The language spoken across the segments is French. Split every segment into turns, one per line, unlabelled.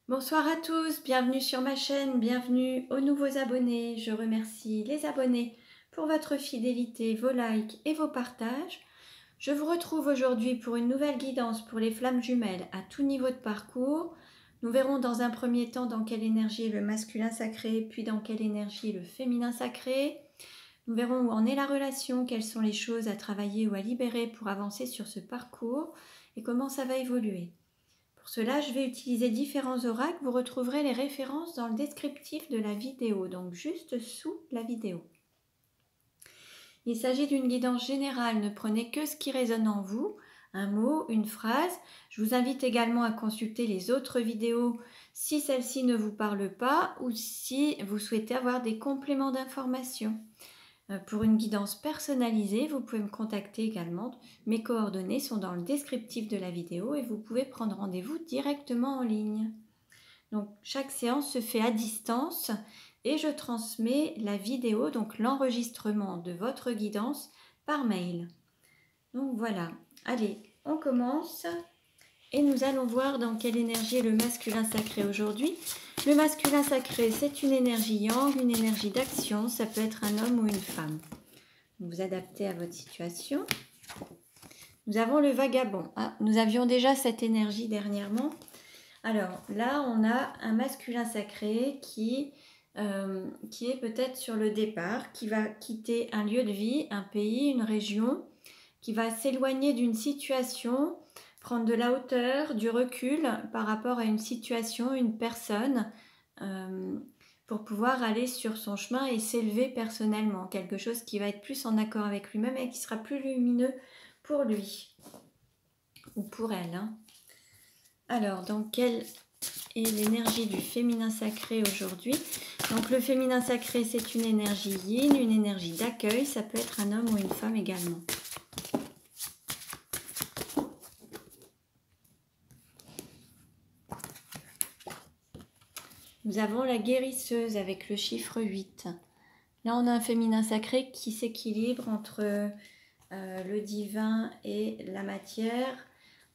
Bonsoir à tous, bienvenue sur ma chaîne, bienvenue aux nouveaux abonnés. Je remercie les abonnés pour votre fidélité, vos likes et vos partages. Je vous retrouve aujourd'hui pour une nouvelle guidance pour les flammes jumelles à tout niveau de parcours. Nous verrons dans un premier temps dans quelle énergie est le masculin sacré, puis dans quelle énergie le féminin sacré. Nous verrons où en est la relation, quelles sont les choses à travailler ou à libérer pour avancer sur ce parcours et comment ça va évoluer. Pour cela, je vais utiliser différents oracles. Vous retrouverez les références dans le descriptif de la vidéo, donc juste sous la vidéo. Il s'agit d'une guidance générale, ne prenez que ce qui résonne en vous, un mot, une phrase. Je vous invite également à consulter les autres vidéos si celle-ci ne vous parle pas ou si vous souhaitez avoir des compléments d'information. Pour une guidance personnalisée, vous pouvez me contacter également. Mes coordonnées sont dans le descriptif de la vidéo et vous pouvez prendre rendez-vous directement en ligne. Donc, chaque séance se fait à distance et je transmets la vidéo, donc l'enregistrement de votre guidance par mail. Donc voilà, allez, on commence et nous allons voir dans quelle énergie est le masculin sacré aujourd'hui. Le masculin sacré, c'est une énergie yang, une énergie d'action, ça peut être un homme ou une femme. Vous adaptez à votre situation. Nous avons le vagabond. Nous avions déjà cette énergie dernièrement. Alors là, on a un masculin sacré qui est peut-être sur le départ, qui va quitter un lieu de vie, un pays, une région, qui va s'éloigner d'une situation, prendre de la hauteur, du recul par rapport à une situation, une personne, pour pouvoir aller sur son chemin et s'élever personnellement. Quelque chose qui va être plus en accord avec lui-même et qui sera plus lumineux pour lui ou pour elle. Alors, dans quelle est l'énergie du féminin sacré aujourd'hui? Donc, le féminin sacré, c'est une énergie yin, une énergie d'accueil. Ça peut être un homme ou une femme également. Nous avons la guérisseuse avec le chiffre 8. Là, on a un féminin sacré qui s'équilibre entre le divin et la matière.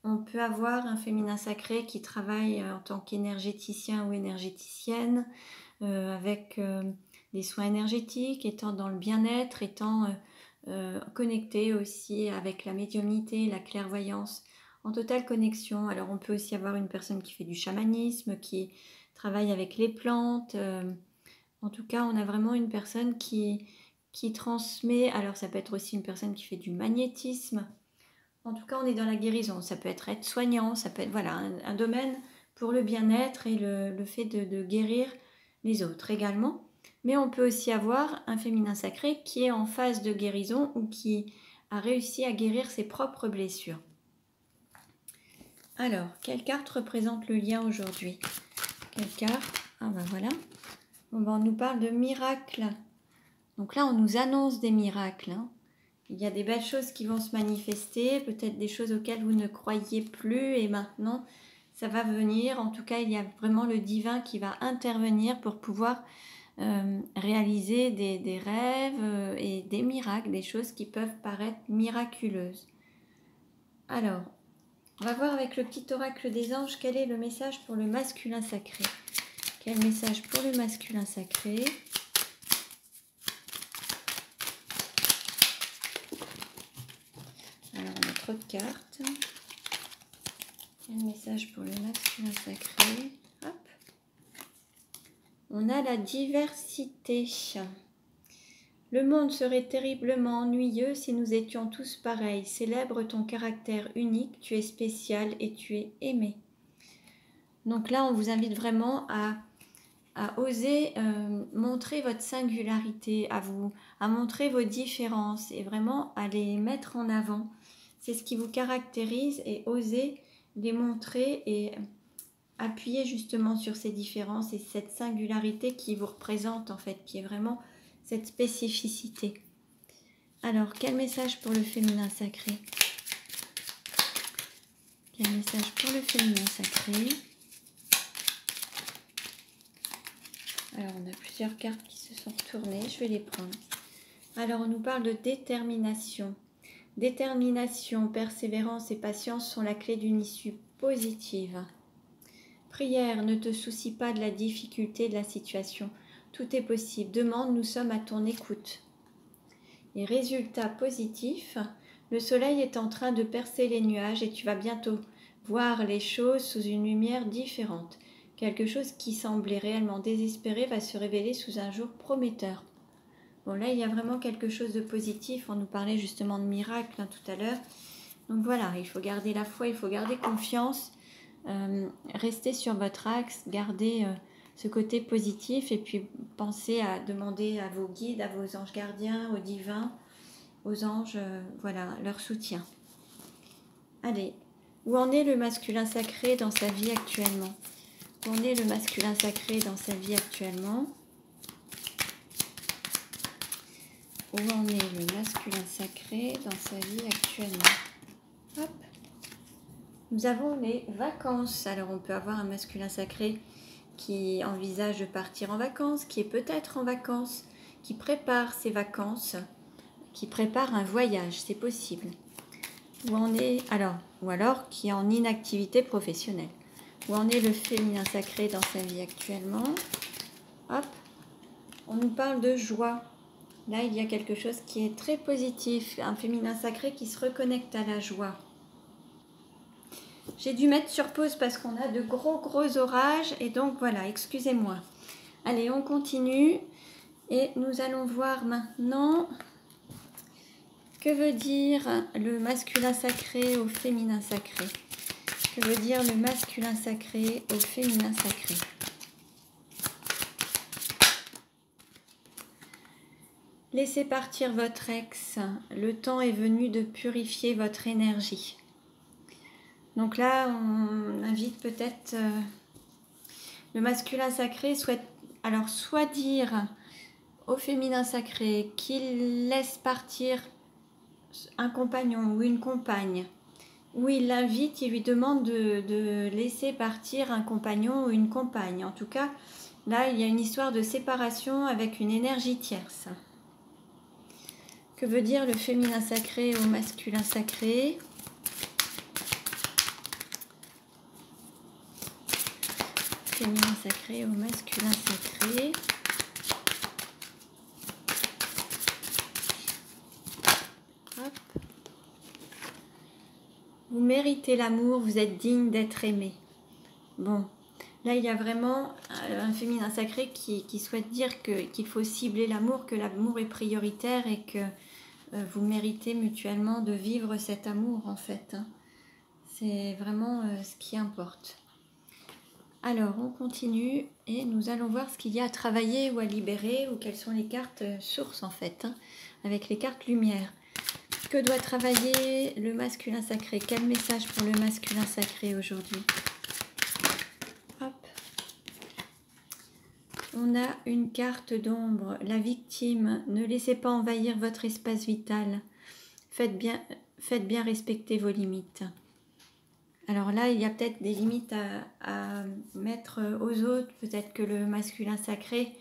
On peut avoir un féminin sacré qui travaille en tant qu'énergéticien ou énergéticienne, avec des soins énergétiques, étant dans le bien-être, étant connecté aussi avec la médiumnité, la clairvoyance, en totale connexion. Alors on peut aussi avoir une personne qui fait du chamanisme, qui travaille avec les plantes. En tout cas, on a vraiment une personne qui transmet. Alors ça peut être aussi une personne qui fait du magnétisme. En tout cas, on est dans la guérison. Ça peut être soignant, ça peut être voilà, un domaine pour le bien-être et le fait de guérir les autres également. Mais on peut aussi avoir un féminin sacré qui est en phase de guérison ou qui a réussi à guérir ses propres blessures. Alors, quelle carte représente le lien aujourd'hui? Quelle carte? Ah ben voilà. On nous parle de miracles. Donc là, on nous annonce des miracles. Il y a des belles choses qui vont se manifester, peut-être des choses auxquelles vous ne croyiez plus et maintenant ça va venir. En tout cas, il y a vraiment le divin qui va intervenir pour pouvoir réaliser des rêves et des miracles, des choses qui peuvent paraître miraculeuses. Alors, on va voir avec le petit oracle des anges quel est le message pour le masculin sacré. Quel message pour le masculin sacré? Alors, on a trop de cartes. Quel message pour le masculin sacré? Hop. On a la diversité. Le monde serait terriblement ennuyeux si nous étions tous pareils. Célèbre ton caractère unique, tu es spécial et tu es aimé. Donc là, on vous invite vraiment à oser montrer votre singularité, à montrer vos différences et vraiment à les mettre en avant. C'est ce qui vous caractérise et oser les montrer et appuyer justement sur ces différences et cette singularité qui vous représente en fait, qui est vraiment cette spécificité. Alors, quel message pour le féminin sacré? Quel message pour le féminin sacré? Alors, on a plusieurs cartes qui se sont retournées, je vais les prendre. Alors, on nous parle de détermination. Détermination, persévérance et patience sont la clé d'une issue positive. prière, ne te soucie pas de la difficulté de la situation. Tout est possible. Demande, nous sommes à ton écoute. Et résultat positif, le soleil est en train de percer les nuages et tu vas bientôt voir les choses sous une lumière différente. Quelque chose qui semblait réellement désespéré va se révéler sous un jour prometteur. Bon, là, il y a vraiment quelque chose de positif. On nous parlait justement de miracle tout à l'heure. Donc voilà, il faut garder la foi, il faut garder confiance. Restez sur votre axe, gardez ce côté positif et puis pensez à demander à vos guides, à vos anges gardiens, aux divins, aux anges, voilà, leur soutien. Allez, où en est le masculin sacré dans sa vie actuellement? Où en est le masculin sacré dans sa vie actuellement? Où en est le masculin sacré dans sa vie actuellement? Hop. Nous avons les vacances. Alors on peut avoir un masculin sacré qui envisage de partir en vacances, qui est peut-être en vacances, qui prépare ses vacances, qui prépare un voyage, c'est possible. Où en est, ou alors qui est en inactivité professionnelle. Où en est le féminin sacré dans sa vie actuellement? Hop, on nous parle de joie. Là, il y a quelque chose qui est très positif, un féminin sacré qui se reconnecte à la joie. J'ai dû mettre sur pause parce qu'on a de gros orages et donc voilà, excusez-moi. Allez, on continue et nous allons voir maintenant que veut dire le masculin sacré au féminin sacré. Que veut dire le masculin sacré au féminin sacré? Laissez partir votre ex, le temps est venu de purifier votre énergie. Donc là, on invite peut-être le masculin sacré souhaite alors soit dire au féminin sacré qu'il laisse partir un compagnon ou une compagne, ou il l'invite, il lui demande de laisser partir un compagnon ou une compagne. En tout cas, là, il y a une histoire de séparation avec une énergie tierce. Que veut dire le féminin sacré au masculin sacré? Féminin sacré au masculin sacré. Hop. Vous méritez l'amour, vous êtes digne d'être aimé. Bon, là il y a vraiment un féminin sacré qui souhaite dire qu'il faut cibler l'amour, que l'amour est prioritaire et que vous méritez mutuellement de vivre cet amour en fait. C'est vraiment ce qui importe. Alors, on continue et nous allons voir ce qu'il y a à travailler ou à libérer ou quelles sont les cartes sources en fait, avec les cartes lumière. Que doit travailler le masculin sacré? Quel message pour le masculin sacré aujourd'hui? Hop. On a une carte d'ombre, la victime. Ne laissez pas envahir votre espace vital. Faites bien respecter vos limites. Alors là, il y a peut-être des limites à mettre aux autres. Peut-être que le masculin sacré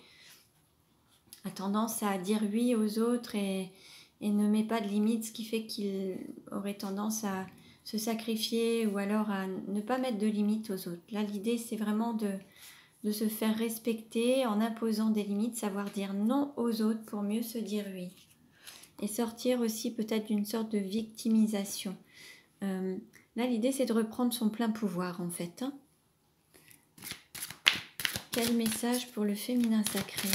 a tendance à dire oui aux autres et ne met pas de limites, ce qui fait qu'il aurait tendance à se sacrifier ou alors à ne pas mettre de limites aux autres. Là, l'idée, c'est vraiment de se faire respecter en imposant des limites, savoir dire non aux autres pour mieux se dire oui. Et sortir aussi peut-être d'une sorte de victimisation. Là, l'idée, c'est de reprendre son plein pouvoir, en fait. Quel message pour le féminin sacré?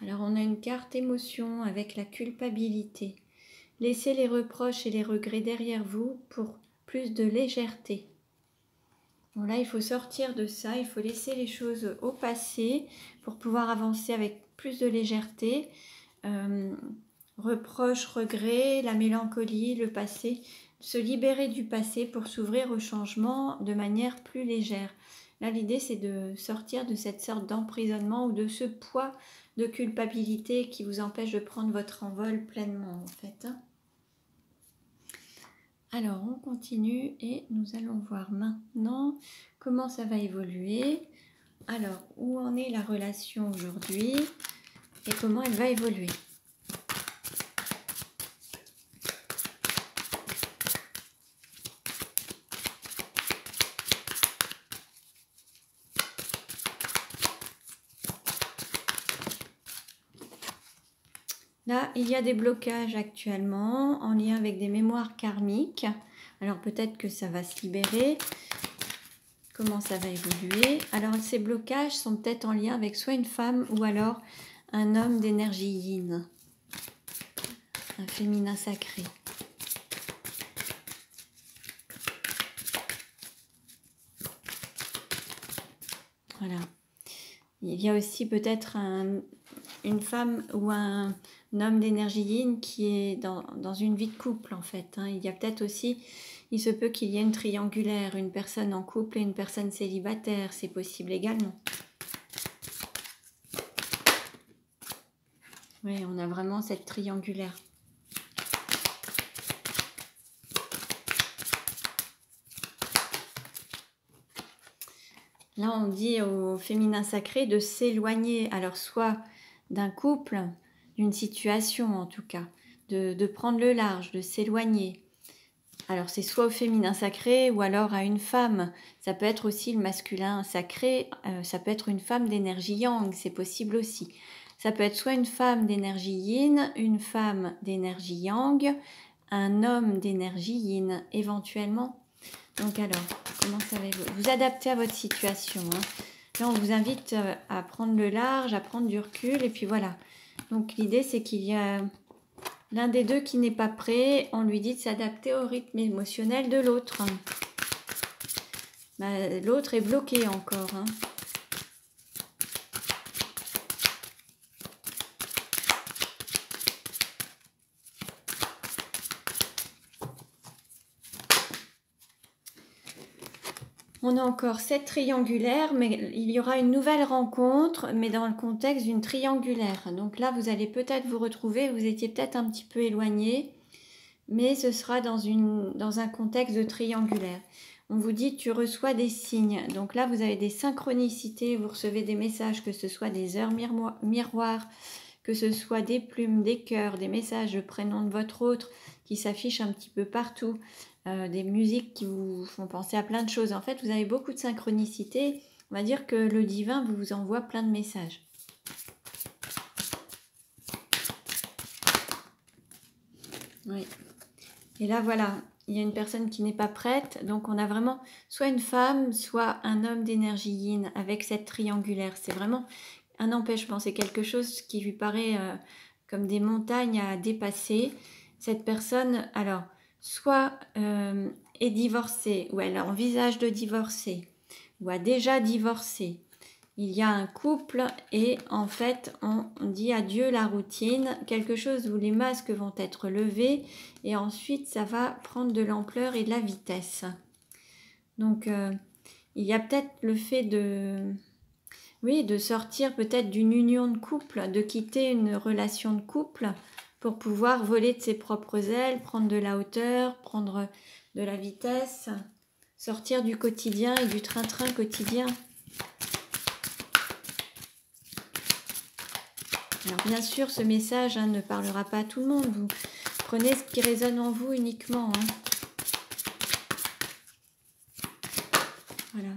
Alors, on a une carte émotion avec la culpabilité. Laissez les reproches et les regrets derrière vous pour plus de légèreté. Bon, là, il faut sortir de ça, il faut laisser les choses au passé pour pouvoir avancer avec plus de légèreté. Reproches, regrets, la mélancolie, le passé. Se libérer du passé pour s'ouvrir au changement de manière plus légère. Là, l'idée, c'est de sortir de cette sorte d'emprisonnement ou de ce poids de culpabilité qui vous empêche de prendre votre envol pleinement, en fait. Alors, on continue et nous allons voir maintenant comment ça va évoluer. Alors, où en est la relation aujourd'hui? et comment elle va évoluer. Là, il y a des blocages actuellement en lien avec des mémoires karmiques. Alors peut-être que ça va se libérer. Comment ça va évoluer? Alors ces blocages sont peut-être en lien avec soit une femme ou alors un homme d'énergie yin, un féminin sacré. Voilà. Il y a aussi peut-être une femme ou un homme d'énergie yin qui est dans une vie de couple en fait. Il y a peut-être aussi, il se peut qu'il y ait une triangulaire, une personne en couple et une personne célibataire, c'est possible également. Oui, on a vraiment cette triangulaire. Là, on dit au féminin sacré de s'éloigner, alors soit d'un couple, d'une situation en tout cas, de prendre le large, de s'éloigner. Alors c'est soit au féminin sacré ou alors à une femme. Ça peut être aussi le masculin sacré, ça peut être une femme d'énergie yang, c'est possible aussi. Ça peut être soit une femme d'énergie yin, une femme d'énergie yang, un homme d'énergie yin éventuellement. Donc alors, comment ça va évoluer? Vous adaptez à votre situation. Là, on vous invite à prendre le large, à prendre du recul. Et puis voilà. Donc l'idée, c'est qu'il y a l'un des deux qui n'est pas prêt. On lui dit de s'adapter au rythme émotionnel de l'autre. L'autre est bloqué encore. On a encore 7 triangulaires, mais il y aura une nouvelle rencontre, mais dans le contexte d'une triangulaire. Donc là, vous allez peut-être vous retrouver, vous étiez peut-être un petit peu éloigné, mais ce sera dans un contexte de triangulaire. On vous dit, tu reçois des signes. Donc là, vous avez des synchronicités, vous recevez des messages, que ce soit des heures miroirs, que ce soit des plumes, des cœurs, des messages de prénom de votre autre qui s'affichent un petit peu partout. Des musiques qui vous font penser à plein de choses. En fait, vous avez beaucoup de synchronicité. On va dire que le divin vous envoie plein de messages. Oui. Et là, voilà, il y a une personne qui n'est pas prête. Donc, on a vraiment soit une femme, soit un homme d'énergie yin avec cette triangulaire. C'est vraiment un empêchement. C'est quelque chose qui lui paraît comme des montagnes à dépasser. Cette personne, alors, soit est divorcée, ou elle envisage de divorcer, ou a déjà divorcé. Il y a un couple et en fait, on dit adieu la routine, quelque chose où les masques vont être levés et ensuite, ça va prendre de l'ampleur et de la vitesse. Donc, il y a peut-être le fait de sortir peut-être d'une union de couple, de quitter une relation de couple pour pouvoir voler de ses propres ailes, prendre de la hauteur, prendre de la vitesse, sortir du quotidien et du train-train quotidien. Alors bien sûr, ce message ne parlera pas à tout le monde. Vous prenez ce qui résonne en vous uniquement. Voilà.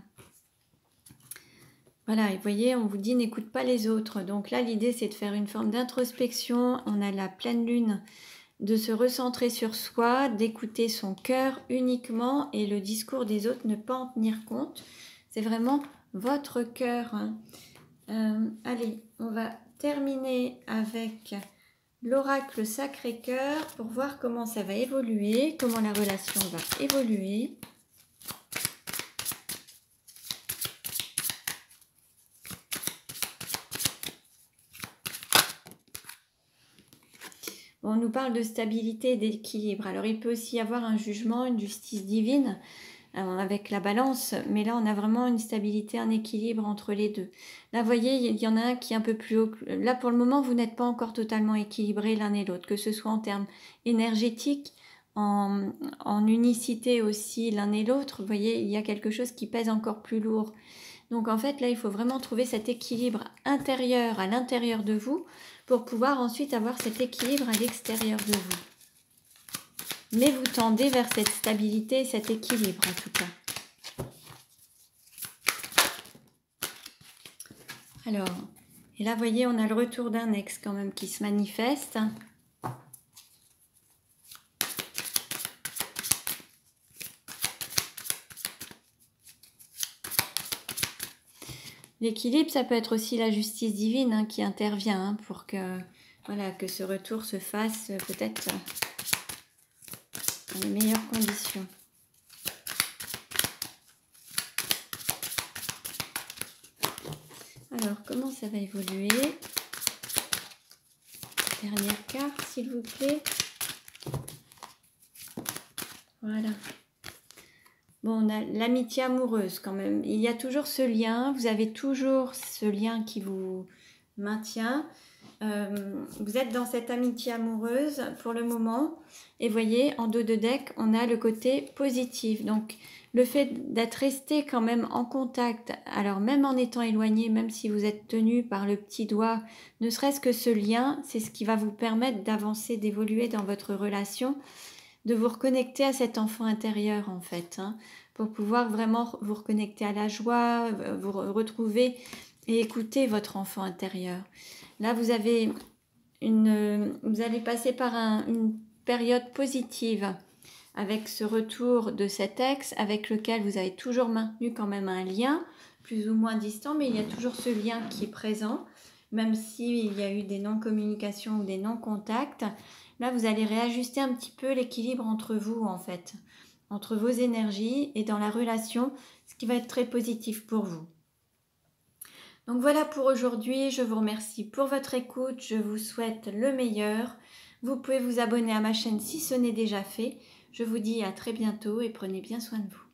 Voilà, et vous voyez, on vous dit n'écoute pas les autres. Donc là, l'idée, c'est de faire une forme d'introspection. On a la pleine lune, de se recentrer sur soi, d'écouter son cœur uniquement et le discours des autres, ne pas en tenir compte. C'est vraiment votre cœur. Allez, on va terminer avec l'oracle Sacré-Cœur pour voir comment ça va évoluer, comment la relation va évoluer. On nous parle de stabilité et d'équilibre. Alors, il peut aussi y avoir un jugement, une justice divine avec la balance, mais là, on a vraiment une stabilité, un équilibre entre les deux. Là, vous voyez, il y en a un qui est un peu plus haut. Là, pour le moment, vous n'êtes pas encore totalement équilibrés l'un et l'autre, que ce soit en termes énergétiques, en unicité aussi l'un et l'autre. Vous voyez, il y a quelque chose qui pèse encore plus lourd. Donc, en fait, là, il faut vraiment trouver cet équilibre intérieur à l'intérieur de vous pour pouvoir ensuite avoir cet équilibre à l'extérieur de vous. Mais vous tendez vers cette stabilité et cet équilibre en tout cas. Alors, et là vous voyez, on a le retour d'un ex quand même qui se manifeste. L'équilibre, ça peut être aussi la justice divine hein, qui intervient hein, pour que, voilà, que ce retour se fasse peut-être dans les meilleures conditions. Alors, comment ça va évoluer? Dernière carte, s'il vous plaît. Voilà. Bon, on a l'amitié amoureuse quand même. Il y a toujours ce lien, vous avez toujours ce lien qui vous maintient. Vous êtes dans cette amitié amoureuse pour le moment. Et voyez, en dos de deck, on a le côté positif. Donc, le fait d'être resté quand même en contact, alors même en étant éloigné, même si vous êtes tenu par le petit doigt, ne serait-ce que ce lien, c'est ce qui va vous permettre d'avancer, d'évoluer dans votre relation, de vous reconnecter à cet enfant intérieur en fait, hein, pour pouvoir vraiment vous reconnecter à la joie, vous retrouver et écouter votre enfant intérieur. Là, vous allez passer par une période positive avec ce retour de cet ex avec lequel vous avez toujours maintenu quand même un lien, plus ou moins distant, mais il y a toujours ce lien qui est présent, même s'il y a eu des non-communications ou des non-contacts. Là, vous allez réajuster un petit peu l'équilibre entre vous, en fait, entre vos énergies et dans la relation, ce qui va être très positif pour vous. Donc voilà pour aujourd'hui, je vous remercie pour votre écoute, je vous souhaite le meilleur. Vous pouvez vous abonner à ma chaîne si ce n'est déjà fait. Je vous dis à très bientôt et prenez bien soin de vous.